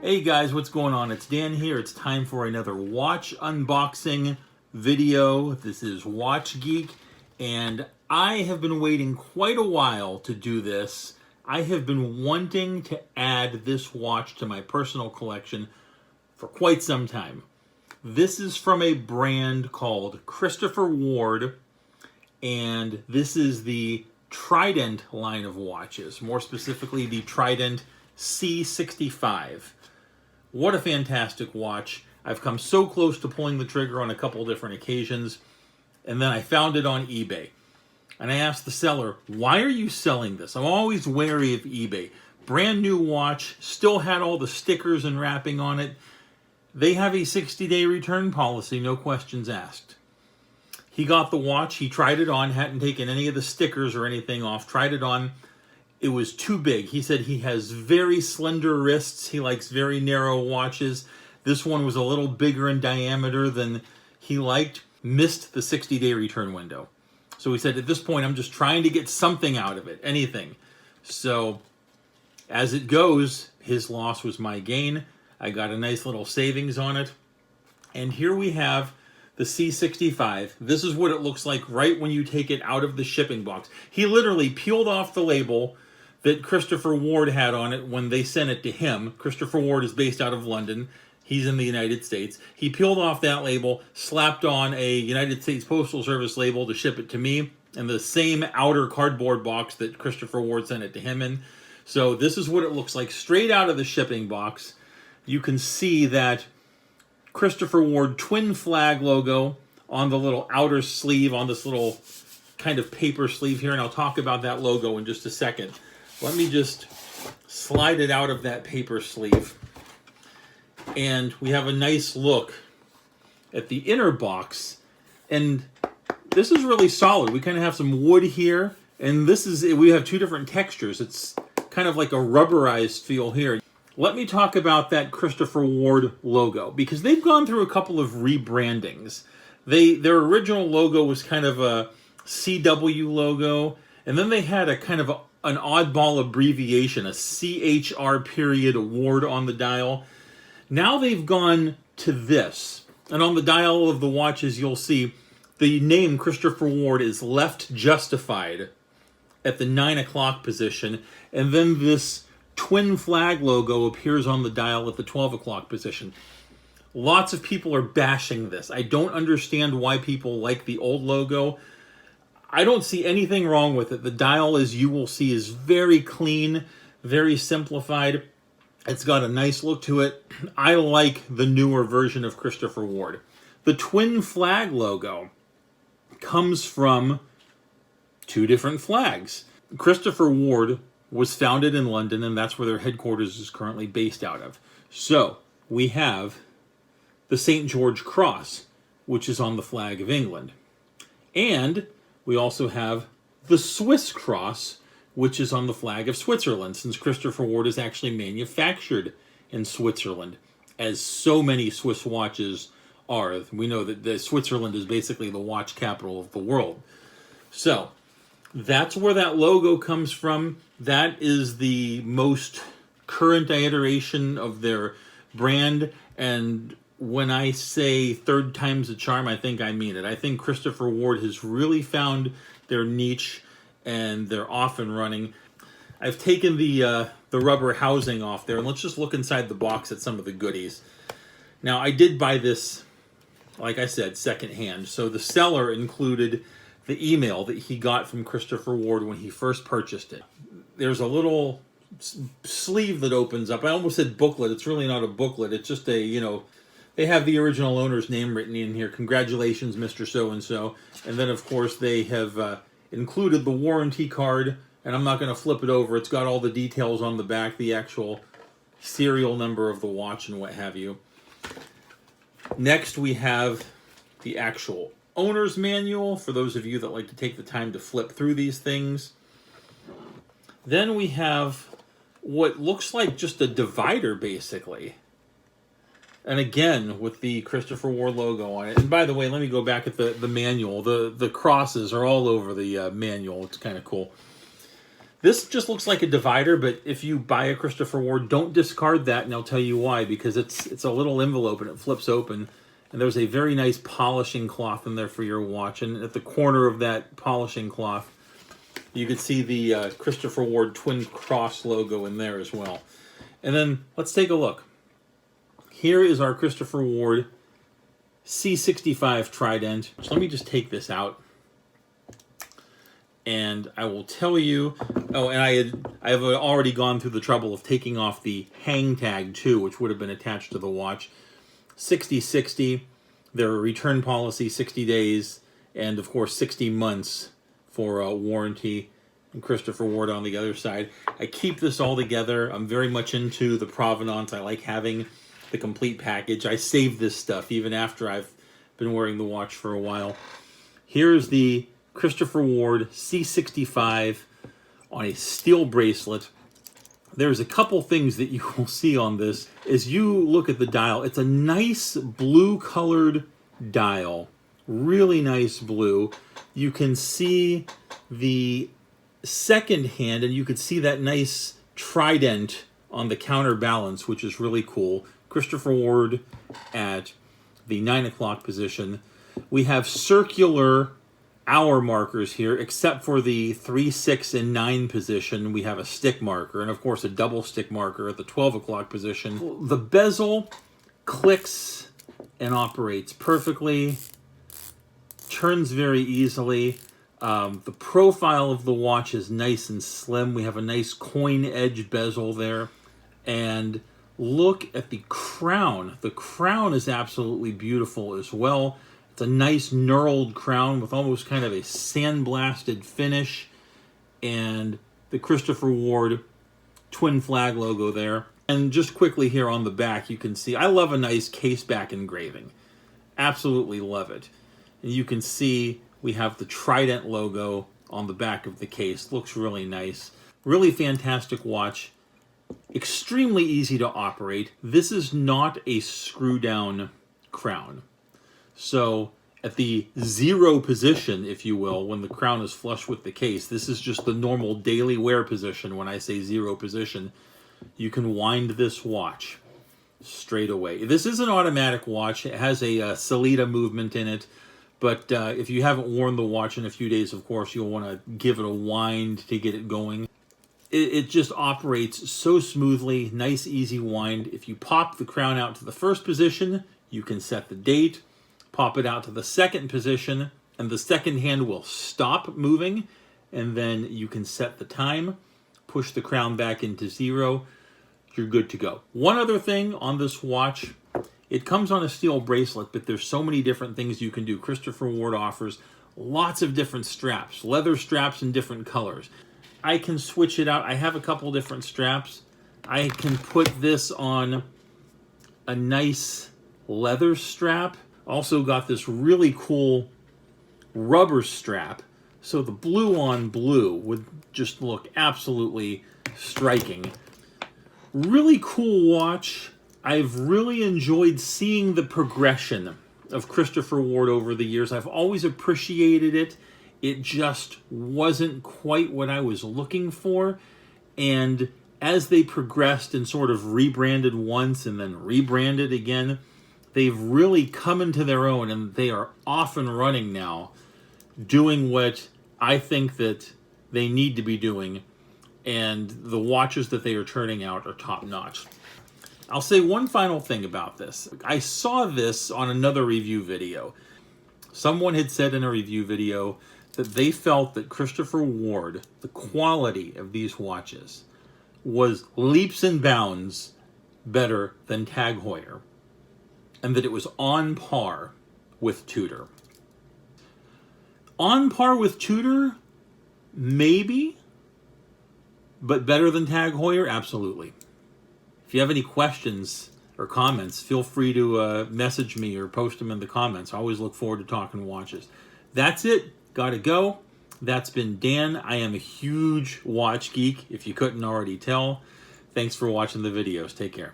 Hey guys, what's going on? It's Dan here. It's time for another watch unboxing video. This is WatchGeek, and I have been waiting quite a while to do this. I have been wanting to add this watch to my personal collection for quite some time. This is from a brand called Christopher Ward, and this is the Trident line of watches, more specifically the Trident C65. What a fantastic watch. I've come so close to pulling the trigger on a couple different occasions, and then I found it on eBay. And I asked the seller, why are you selling this? I'm always wary of eBay. Brand new watch, still had all the stickers and wrapping on it. They have a 60-day return policy, no questions asked. He got the watch, he tried it on, hadn't taken any of the stickers or anything off, tried it on. It was too big. He said he has very slender wrists. He likes very narrow watches. This one was a little bigger in diameter than he liked. Missed the 60-day return window. So he said, at this point, I'm just trying to get something out of it, anything. So as it goes, his loss was my gain. I got a nice little savings on it. And here we have the C65. This is what it looks like right when you take it out of the shipping box. He literally peeled off the label that Christopher Ward had on it when they sent it to him. Christopher Ward is based out of London. He's in the United States. He peeled off that label, slapped on a United States Postal Service label to ship it to me, and the same outer cardboard box that Christopher Ward sent it to him in. So this is what it looks like straight out of the shipping box. You can see that Christopher Ward twin flag logo on the little outer sleeve, on this little kind of paper sleeve here, and I'll talk about that logo in just a second. Let me just slide it out of that paper sleeve. And we have a nice look at the inner box. And this is really solid. We kind of have some wood here. And we have two different textures. It's kind of like a rubberized feel here. Let me talk about that Christopher Ward logo, because they've gone through a couple of rebrandings. Their original logo was kind of a CW logo. And then they had a kind of an oddball abbreviation, a CHR period Ward on the dial. Now they've gone to this. And on the dial of the watches, you'll see the name Christopher Ward is left justified at the 9 o'clock position. And then this twin flag logo appears on the dial at the 12 o'clock position. Lots of people are bashing this. I don't understand why people like the old logo. I don't see anything wrong with it. The dial, as you will see, is very clean, very simplified. It's got a nice look to it. I like the newer version of Christopher Ward. The twin flag logo comes from two different flags. Christopher Ward was founded in London, and that's where their headquarters is currently based out of. So we have the St. George Cross, which is on the flag of England. And we also have the Swiss Cross, which is on the flag of Switzerland, since Christopher Ward is actually manufactured in Switzerland, as so many Swiss watches are. We know that Switzerland is basically the watch capital of the world. So that's where that logo comes from. That is the most current iteration of their brand, and when I say third time's a charm, I think I mean it. I think Christopher Ward has really found their niche, and they're off and running. I've taken the rubber housing off there, and let's just look inside the box at some of the goodies. Now, I did buy this, like I said, secondhand. So the seller included the email that he got from Christopher Ward when he first purchased it. There's a little sleeve that opens up. I almost said booklet. It's really not a booklet. It's just a, they have the original owner's name written in here. Congratulations, Mr. So-and-so. And then, of course, they have included the warranty card. And I'm not going to flip it over. It's got all the details on the back, the actual serial number of the watch and what have you. Next, we have the actual owner's manual, for those of you that like to take the time to flip through these things. Then we have what looks like just a divider, basically. And again, with the Christopher Ward logo on it. And by the way, let me go back at the manual. The crosses are all over the manual. It's kind of cool. This just looks like a divider, but if you buy a Christopher Ward, don't discard that, and I'll tell you why, because it's a little envelope and it flips open, and there's a very nice polishing cloth in there for your watch, and at the corner of that polishing cloth, you can see the Christopher Ward Twin Cross logo in there as well. And then let's take a look. Here is our Christopher Ward C65 Trident. So let me just take this out. And I will tell you, oh, and I have already gone through the trouble of taking off the hang tag too, which would have been attached to the watch. 60/60, their return policy, 60 days, and of course 60 months for a warranty. And Christopher Ward on the other side. I keep this all together. I'm very much into the provenance. I like having the complete package. I save this stuff even after I've been wearing the watch for a while. Here's the Christopher Ward C65 on a steel bracelet. There's a couple things that you will see on this. As you look at the dial, it's a nice blue colored dial. Really nice blue. You can see the second hand, and you can see that nice trident on the counterbalance, which is really cool. Christopher Ward at the 9 o'clock position. We have circular hour markers here, except for the 3, 6, and 9 position. We have a stick marker, and of course a double stick marker at the 12 o'clock position. The bezel clicks and operates perfectly, turns very easily. The profile of the watch is nice and slim. We have a nice coin edge bezel there. And look at the crown. The crown is absolutely beautiful as well. It's a nice knurled crown with almost kind of a sandblasted finish. And the Christopher Ward twin flag logo there. And just quickly here on the back, you can see, I love a nice case back engraving. Absolutely love it. And you can see we have the Trident logo on the back of the case. Looks really nice. Really fantastic watch. Extremely easy to operate. This is not a screw down crown. So at the 0 position, if you will, when the crown is flush with the case, this is just the normal daily wear position. When I say 0 position, you can wind this watch straight away. This is an automatic watch. It has a Salida movement in it. But if you haven't worn the watch in a few days, of course, you'll want to give it a wind to get it going. It just operates so smoothly, nice, easy wind. If you pop the crown out to the first position, you can set the date. Pop it out to the second position, and the second hand will stop moving, and then you can set the time, push the crown back into 0. You're good to go. One other thing on this watch, it comes on a steel bracelet, but there's so many different things you can do. Christopher Ward offers lots of different straps, leather straps in different colors. I can switch it out. I have a couple different straps. I can put this on a nice leather strap. Also got this really cool rubber strap. So the blue on blue would just look absolutely striking. Really cool watch. I've really enjoyed seeing the progression of Christopher Ward over the years. I've always appreciated it. It just wasn't quite what I was looking for. And as they progressed and sort of rebranded once and then rebranded again, they've really come into their own, and they are off and running now, doing what I think that they need to be doing. And the watches that they are turning out are top-notch. I'll say one final thing about this. I saw this on another review video. Someone had said in a review video that they felt that Christopher Ward, the quality of these watches, was leaps and bounds better than Tag Heuer, and that it was on par with Tudor. On par with Tudor? Maybe. But better than Tag Heuer? Absolutely. If you have any questions or comments, feel free to message me or post them in the comments. I always look forward to talking watches. That's it. Gotta go. That's been Dan. I am a huge watch geek, if you couldn't already tell. Thanks for watching the videos. Take care.